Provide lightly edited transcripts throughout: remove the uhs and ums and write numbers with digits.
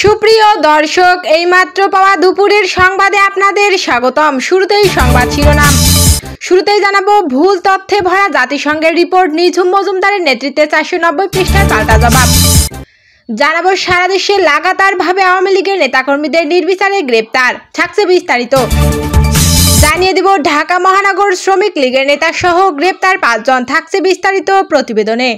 সুপ্রিয় দর্শক, এইমাত্র পাওয়া দুপুরের সংবাদে আপনাদের স্বাগতম। শুরুতেই সংবাদ শিরোনাম। শুরুতেই জানাবো, ভুল তথ্যে ভরা জাতিসংঘের রিপোর্ট, নিঝুম মজুমদারের নেতৃত্বে 490 পৃষ্ঠার পাল্টা জবাব। জানাবো, সারা দেশে লাগাতারভাবে আওয়ামী লীগের নেতাকর্মীদের নির্বিচারে গ্রেপ্তার, থাকছে বিস্তারিত। জানিয়ে দিব, ঢাকা মহানগর শ্রমিক লীগের নেতা সহ গ্রেপ্তার 5 জন, থাকছে বিস্তারিত প্রতিবেদনে।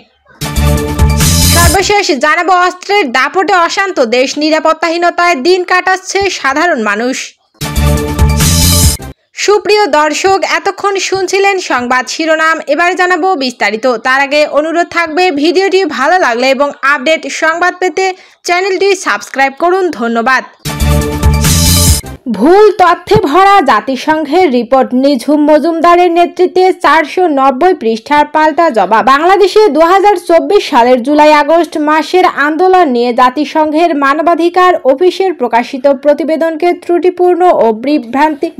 সর্বশেষ জানাবো, অস্ত্রের দাপটে অশান্ত দেশ, নিরাপত্তাহীনতায় দিন কাটাচ্ছে সাধারণ মানুষ। সুপ্রিয় দর্শক, এতক্ষণ শুনছিলেন সংবাদ শিরোনাম, এবারে জানাবো বিস্তারিত। তার আগে অনুরোধ থাকবে, ভিডিওটি ভালো লাগলে এবং আপডেট সংবাদ পেতে চ্যানেলটি সাবস্ক্রাইব করুন। ধন্যবাদ। ভুল তথ্যে ভরা জাতিসংঘের রিপোর্ট, নিঝুম মজুমদারের নেতৃত্বে 490 পৃষ্ঠার পাল্টা জবাব। বাংলাদেশে 2024 সালের জুলাই আগস্ট মাসের আন্দোলন নিয়ে জাতিসংঘের মানবাধিকার অফিসের প্রকাশিত প্রতিবেদনকে ত্রুটিপূর্ণ ও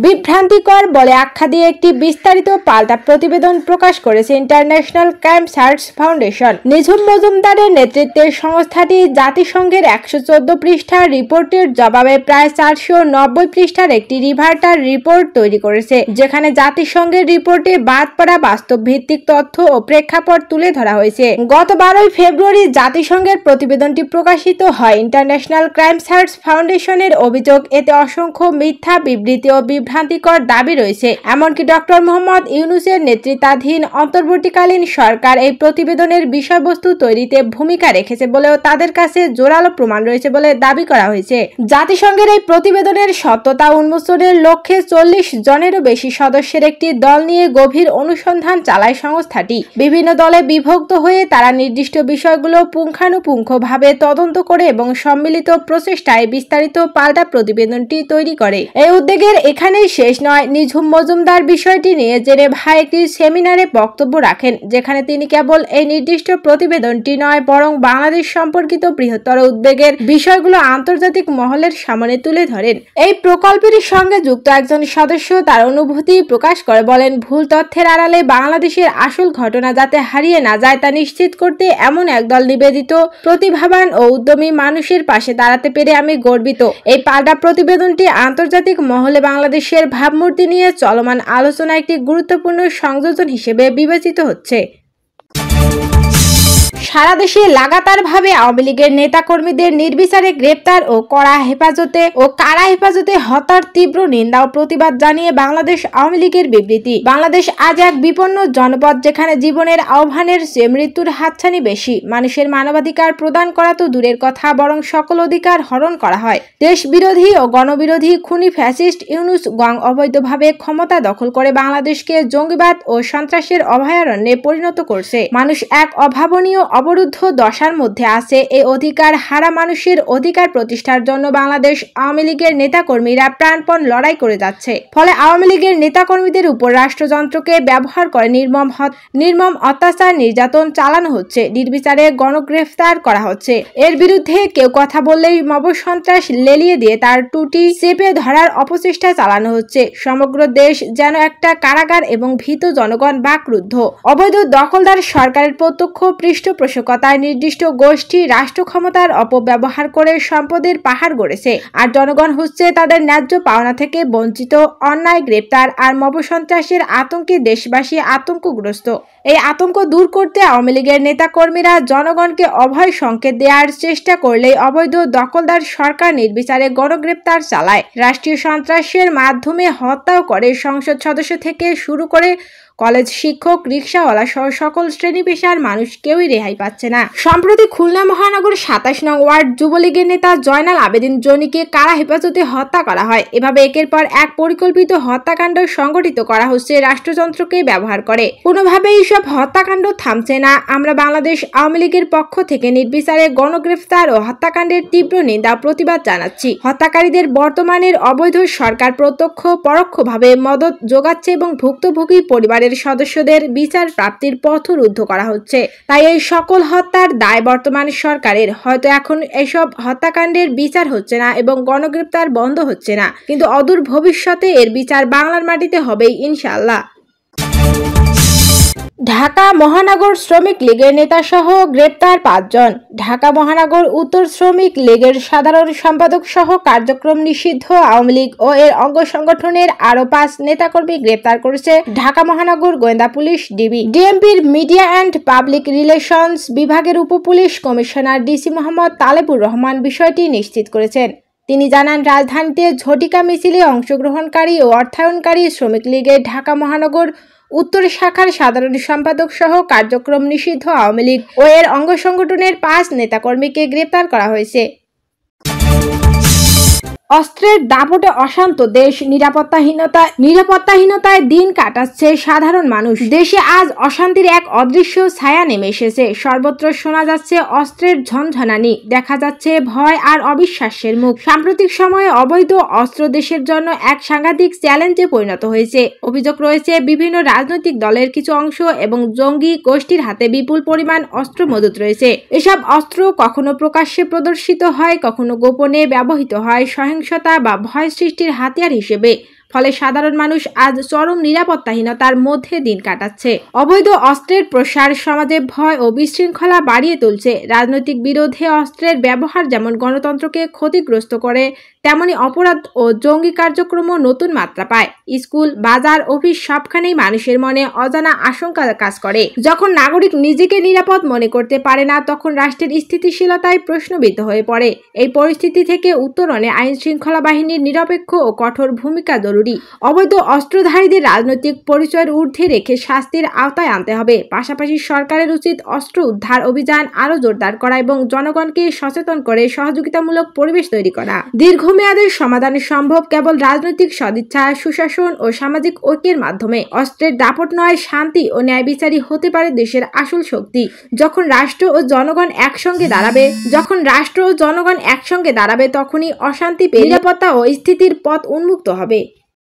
বিভ্রান্তিকর বলে আখ্যা দিয়ে একটি বিস্তারিত পাল্টা প্রতিবেদন প্রকাশ করেছে ইন্টারন্যাশনাল ক্রাইম সার্চ ফাউন্ডেশন। নিঝুম মজুমদারের নেতৃত্বে সংস্থাটি জাতিসংঘের 114 পৃষ্ঠার রিপোর্টের জবাবে প্রায় 490 পৃষ্ঠার একটি রিভার্টার রিপোর্ট তৈরি করেছে, যেখানে জাতিসংঘের রিপোর্টে বাদ পড়া বাস্তব ভিত্তিক তথ্য ও প্রেক্ষাপট তুলে ধরা হয়েছে। গত 12 ফেব্রুয়ারি জাতিসংঘের প্রতিবেদনটি প্রকাশিত হয়। ইন্টারন্যাশনাল ক্রাইম সার্চ ফাউন্ডেশনের অভিযোগ, এতে অসংখ্য মিথ্যা বিবৃতি ও বিভ্রান্তিকর দাবি রয়েছে। এমনকি ডক্টর মোহাম্মদ ইউনূসের নেতৃত্বাধীন অন্তর্বর্তীকালীন সরকার এই প্রতিবেদনের বিষয়বস্তু তৈরিতে ভূমিকা রেখেছে বলেও তাদের কাছে জোরালো প্রমাণ রয়েছে বলে দাবি করা হয়েছে। জাতিসংঘের এই প্রতিবেদনের সত্যতা উন্মোচনের লক্ষ্যে 40 জনেরও বেশি সদস্যের একটি দল নিয়ে গভীর অনুসন্ধান চালায় সংস্থাটি। বিভিন্ন দলে বিভক্ত হয়ে তারা নির্দিষ্ট বিষয়গুলো পুঙ্খানুপুঙ্খভাবে তদন্ত করে এবং সম্মিলিত প্রচেষ্টায় বিস্তারিত পাল্টা প্রতিবেদনটি তৈরি করে। এই উদ্যোগের এখানেই শেষ নয়। নিঝুম মজুমদার বিষয়টি নিয়ে জেনেভায় একটি সেমিনারে বক্তব্য রাখেন, যেখানে তিনি কেবল এই নির্দিষ্ট প্রতিবেদনটি নয়, বরং বাংলাদেশ সম্পর্কিত বৃহত্তর উদ্বেগের বিষয়গুলো আন্তর্জাতিক মহলের সামনে তুলে ধরেন। এই প্রকল্পের সঙ্গে যুক্ত একজন সদস্য তার অনুভূতি প্রকাশ করে বলেন, ভুল তথ্যের আড়ালে বাংলাদেশের আসল ঘটনা যাতে হারিয়ে না যায় তা নিশ্চিত করতে এমন একদল নিবেদিত, প্রতিভাবান ও উদ্যমী মানুষের পাশে দাঁড়াতে পেরে আমি গর্বিত। এই পাল্টা প্রতিবেদনটি আন্তর্জাতিক মহলে বাংলাদেশের ভাবমূর্তি নিয়ে চলমান আলোচনা একটি গুরুত্বপূর্ণ সংযোজন হিসেবে বিবেচিত হচ্ছে। সারা দেশে লাগাতারভাবে আওয়ামী লীগের নেতাকর্মীদের নির্বিচারে গ্রেপ্তার ও কারা হেফাজতে হত্যার তীব্র নিন্দা ও প্রতিবাদ জানিয়ে বাংলাদেশ আওয়ামী লীগের বিবৃতি। বাংলাদেশ আজ এক বিপন্ন জনপদ, যেখানে জীবনের আহ্বানের চেয়ে মৃত্যুর হাতছানি বেশি। মানুষের মানবাধিকার প্রদান করা তো দূরের কথা, বরং সকল অধিকার হরণ করা হয়। দেশ বিরোধী ও গণবিরোধী খুনি ফ্যাসিস্ট ইউনূস গং অবৈধভাবে ক্ষমতা দখল করে বাংলাদেশকে জঙ্গিবাদ ও সন্ত্রাসের অভয়ারণ্যে পরিণত করছে। মানুষ এক অভাবনীয় অবরুদ্ধ দশার মধ্যে আছে। এই অধিকার হারা মানুষের অধিকার প্রতিষ্ঠার জন্য বাংলাদেশ আওয়ামী লীগের নেতাকর্মীরা প্রাণপণ লড়াই করে যাচ্ছে। ফলে আওয়ামী লীগের নেতাকর্মীদের উপর রাষ্ট্রযন্ত্রকে ব্যবহার করে নির্মম অত্যাচার নির্যাতন চালানো হচ্ছে, নির্বিচারে গণগ্রেফতার করা হচ্ছে। এর বিরুদ্ধে কেউ কথা বললেই মব সন্ত্রাস লেলিয়ে দিয়ে তার টুটি চেপে ধরার অপচেষ্টা চালানো হচ্ছে। সমগ্র দেশ যেন একটা কারাগার এবং ভীত জনগণ বাকরুদ্ধ। অবৈধ দখলদার সরকারের প্রত্যক্ষ পৃষ্ঠপোষকতায় নির্দিষ্ট গোষ্ঠী রাষ্ট্র ক্ষমতার অপব্যবহার করে সম্পদের পাহাড় গড়েছে, আর জনগণ হচ্ছে তাদের ন্যায্য পাওনা থেকে বঞ্চিত। অন্যায়, গ্রেপ্তার আর মব সন্ত্রাসের আতঙ্কে দেশবাসী আতঙ্কগ্রস্ত। এই আতঙ্ক দূর করতে আওয়ামী লীগের নেতাকর্মীরা জনগণকে অভয় সংকেত দেওয়ার চেষ্টা করলেই অবৈধ দখলদার সরকার নির্বিচারে গণগ্রেপ্তার চালায়, রাষ্ট্রীয় সন্ত্রাসের মাধ্যমে হত্যাও করে। সংসদ সদস্য থেকে শুরু করে কলেজ শিক্ষক, রিকশাওয়ালা সহ সকল শ্রেণী পেশার মানুষ কেউই রেহাই পাচ্ছে না। সম্প্রতি খুলনা মহানগর 27 নং ওয়ার্ড যুবলীগের নেতা জয়নাল আবেদিন জনিকে কারা হেফাজতে হত্যা করা হয়। এভাবে একের পর এক পরিকল্পিত হত্যাকাণ্ড সংগঠিত করা হচ্ছে রাষ্ট্রযন্ত্রকে ব্যবহার করে। কোনোভাবেই এইসব হত্যাকাণ্ড থামছে না। আমরা বাংলাদেশ আওয়ামী লীগের পক্ষ থেকে নির্বিচারে গণগ্রেফতার ও হত্যাকাণ্ডের তীব্র নিন্দা প্রতিবাদ জানাচ্ছি। হত্যাকারীদের বর্তমানের অবৈধ সরকার প্রত্যক্ষ পরোক্ষভাবে মদত যোগাচ্ছে এবং ভুক্তভোগী পরিবারের সদস্যদের বিচার প্রাপ্তির পথ রুদ্ধ করা হচ্ছে। তাই এই সকল হত্যার দায় বর্তমান সরকারের। হয়তো এখন এসব হত্যাকাণ্ডের বিচার হচ্ছে না এবং গণগ্রেপ্তার বন্ধ হচ্ছে না, কিন্তু অদূর ভবিষ্যতে এর বিচার বাংলার মাটিতে হবেই ইনশাআল্লাহ। ঢাকা মহানগর শ্রমিক লীগের নেতাসহ গ্রেপ্তার ৫ জন। ঢাকা মহানগর উত্তর শ্রমিক লীগের সাধারণ সম্পাদক সহ কার্যক্রম নিষিদ্ধ আওয়ামী লীগ ও এর অঙ্গ সংগঠনের আরো ৫ নেতাকর্মী গ্রেপ্তার করেছে ঢাকা মহানগর গোয়েন্দা পুলিশ ডিবি। ডিএমপির মিডিয়া অ্যান্ড পাবলিক রিলেশনস বিভাগের উপপুলিশ কমিশনার ডিসি মোহাম্মদ তালেবুর রহমান বিষয়টি নিশ্চিত করেছেন। তিনি জানান, রাজধানীতে ঝটিকা মিছিলে অংশগ্রহণকারী ও অর্থায়নকারী শ্রমিক লীগের ঢাকা মহানগর উত্তর শাখার সাধারণ সম্পাদক সহ কার্যক্রম নিষিদ্ধ আওয়ামী লীগ ও এর অঙ্গ সংগঠনের ৫ নেতাকর্মীকে গ্রেপ্তার করা হয়েছে। অস্ত্রের দাপটে অশান্ত দেশ, নিরাপত্তাহীনতায় দিন কাটাচ্ছে সাধারণ মানুষ। দেশে আজ অশান্তির এক অদৃশ্য ছায়া নেমে এসেছে। সর্বত্র শোনা যাচ্ছে অস্ত্রের ঝনঝনানি, দেখা যাচ্ছে ভয় আর অবিশ্বাসের মুখ। সাম্প্রতিক সময়ে অবৈধ অস্ত্র দেশের জন্য এক সাংঘাতিক চ্যালেঞ্জে পরিণত হয়েছে। অভিযোগ রয়েছে, বিভিন্ন রাজনৈতিক দলের কিছু অংশ এবং জঙ্গি গোষ্ঠীর হাতে বিপুল পরিমাণ অস্ত্র মজুত রয়েছে। এসব অস্ত্র কখনো প্রকাশ্যে প্রদর্শিত হয়, কখনো গোপনে ব্যবহৃত হয় সহিংসতা বা ভয় সৃষ্টির হাতিয়ার হিসেবে। ফলে সাধারণ মানুষ আজ চরম নিরাপত্তাহীনতার মধ্যে দিন কাটাচ্ছে। অবৈধ অস্ত্রের প্রসার সমাজে ভয় ও বিশৃঙ্খলা বাড়িয়ে তুলছে। রাজনৈতিক বিরোধে অস্ত্রের ব্যবহার যেমন গণতন্ত্রকে ক্ষতিগ্রস্ত করে, তেমনি অপরাধ ও জঙ্গি কার্যক্রমও নতুন মাত্রা পায়। স্কুল, বাজার, অফিস সবখানেই মানুষের মনে অজানা আশঙ্কা কাজ করে। যখন নাগরিক নিজেকে নিরাপদ মনে করতে পারে না, তখন রাষ্ট্রের স্থিতিশীলতায় প্রশ্নবিদ্ধ হয়ে পড়ে। এই পরিস্থিতি থেকে উত্তরণে আইন শৃঙ্খলা বাহিনীর নিরপেক্ষ ও কঠোর ভূমিকা জরুরি। অবৈধ অস্ত্রধারীদের রাজনৈতিক পরিচয়ের ঊর্ধ্বে রেখে শাস্তির আওতায় আনতে হবে। পাশাপাশি সরকারের উচিত অস্ত্র উদ্ধার অভিযান আরো জোরদার করা এবং জনগণকে সচেতন করে সহযোগিতামূলক পরিবেশ তৈরি করা। দীর্ঘমেয়াদের সমাধান সম্ভব কেবল রাজনৈতিক সদিচ্ছা, সুশাসন ও সামাজিক ঐক্যের মাধ্যমে। অস্ত্রের দাপট নয়, শান্তি ও ন্যায় বিচারই হতে পারে দেশের আসল শক্তি। যখন রাষ্ট্র ও জনগণ একসঙ্গে দাঁড়াবে, তখনই অশান্তি, নিরাপত্তা ও স্থিতির পথ উন্মুক্ত হবে।